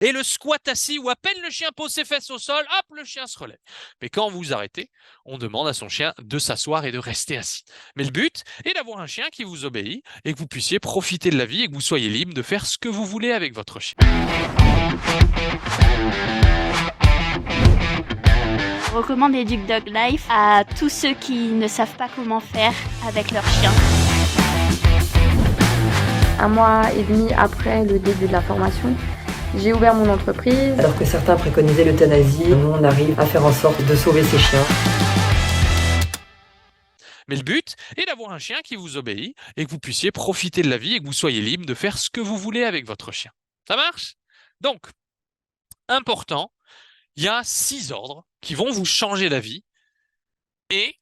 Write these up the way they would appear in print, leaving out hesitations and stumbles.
et le squat assis où à peine le chien pose ses fesses au sol, hop, le chien se relève. Mais quand vous arrêtez, on demande à son chien de s'asseoir et de rester assis. Mais le but est d'avoir un chien qui vous obéit et que vous puissiez profiter de la vie et que vous soyez libre de faire ce que vous voulez avec votre chien. Je recommande Educ Dog Life à tous ceux qui ne savent pas comment faire avec leur chien. 1 mois et demi après le début de la formation, j'ai ouvert mon entreprise. Alors que certains préconisaient l'euthanasie, nous on arrive à faire en sorte de sauver ces chiens. Mais le but est d'avoir un chien qui vous obéit et que vous puissiez profiter de la vie et que vous soyez libre de faire ce que vous voulez avec votre chien. Ça marche? Donc, important, il y a 6 ordres qui vont vous changer la vie et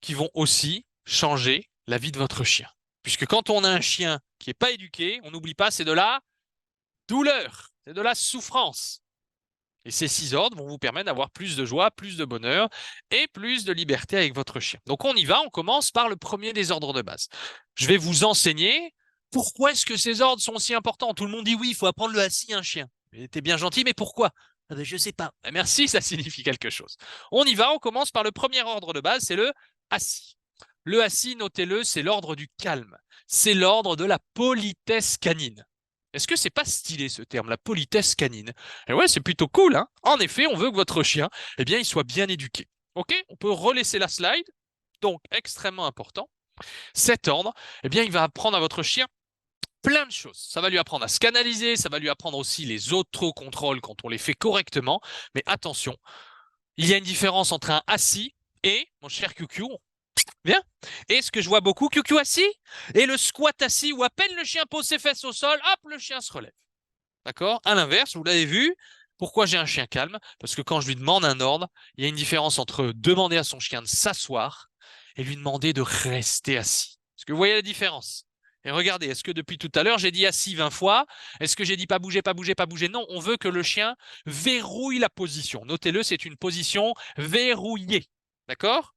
qui vont aussi changer la vie de votre chien. Puisque quand on a un chien qui n'est pas éduqué, on n'oublie pas, c'est de la douleur, c'est de la souffrance. Et ces 6 ordres vont vous permettre d'avoir plus de joie, plus de bonheur et plus de liberté avec votre chien. Donc on y va, on commence par le premier des ordres de base. Je vais vous enseigner pourquoi est-ce que ces ordres sont si importants. Tout le monde dit oui, il faut apprendre le assis à un chien. T'es bien gentil, mais pourquoi? Ah ben, je ne sais pas. Merci, ça signifie quelque chose. On y va, on commence par le premier ordre de base, c'est le assis. Le assis, notez-le, c'est l'ordre du calme. C'est l'ordre de la politesse canine. Est-ce que c'est pas stylé ce terme, la politesse canine? Et ouais, c'est plutôt cool, hein. En effet, on veut que votre chien, eh bien, il soit bien éduqué. Ok, on peut relaisser la slide. Donc, extrêmement important. Cet ordre, eh bien, il va apprendre à votre chien plein de choses. Ça va lui apprendre à se canaliser, ça va lui apprendre aussi les autocontrôles quand on les fait correctement. Mais attention, il y a une différence entre un assis et, mon cher QQ, bien. Et ce que je vois beaucoup, QQ assis et le squat assis où à peine le chien pose ses fesses au sol, hop, le chien se relève. D'accord? À l'inverse, vous l'avez vu, pourquoi j'ai un chien calme? Parce que quand je lui demande un ordre, il y a une différence entre demander à son chien de s'asseoir et lui demander de rester assis. Est-ce que vous voyez la différence? Et regardez, est-ce que depuis tout à l'heure, j'ai dit assis 20 fois? Est-ce que j'ai dit pas bouger, pas bouger, pas bouger? Non, on veut que le chien verrouille la position. Notez-le, c'est une position verrouillée. D'accord?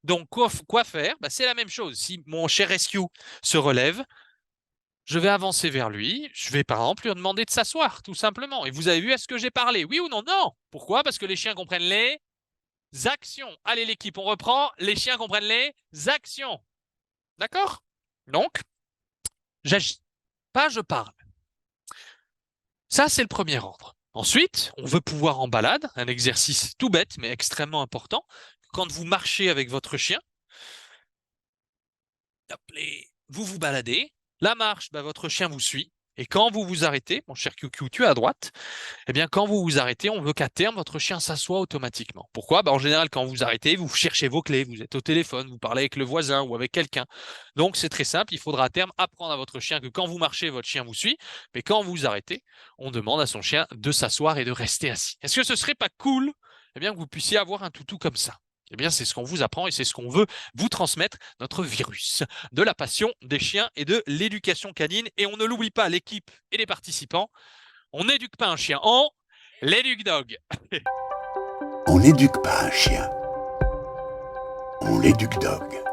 Donc, quoi faire? Bah, c'est la même chose. Si mon cher rescue se relève, je vais avancer vers lui. Je vais, par exemple, lui demander de s'asseoir, tout simplement. Et vous avez vu, est-ce que j'ai parlé? Oui ou non? Non. Pourquoi? Parce que les chiens comprennent les actions. Allez, l'équipe, on reprend. Les chiens comprennent les actions. D'accord? Donc, j'agis. Pas je parle. Ça, c'est le premier ordre. Ensuite, on veut pouvoir en balade, un exercice tout bête, mais extrêmement important. Quand vous marchez avec votre chien, vous vous baladez. La marche, bah, votre chien vous suit. Et quand vous vous arrêtez, mon cher QQ, tu es à droite, eh bien, quand vous vous arrêtez, on veut qu'à terme, votre chien s'assoie automatiquement. Pourquoi? Bah, en général, quand vous arrêtez, vous cherchez vos clés, vous êtes au téléphone, vous parlez avec le voisin ou avec quelqu'un. Donc, c'est très simple. Il faudra à terme apprendre à votre chien que quand vous marchez, votre chien vous suit. Mais quand vous vous arrêtez, on demande à son chien de s'asseoir et de rester assis. Est-ce que ce serait pas cool, eh bien, que vous puissiez avoir un toutou comme ça? Eh bien, c'est ce qu'on vous apprend et c'est ce qu'on veut vous transmettre, notre virus de la passion des chiens et de l'éducation canine. Et on ne l'oublie pas, l'équipe et les participants, on n'éduque pas un chien, on l'éduque dog. On n'éduque pas un chien, on l'éduque dog.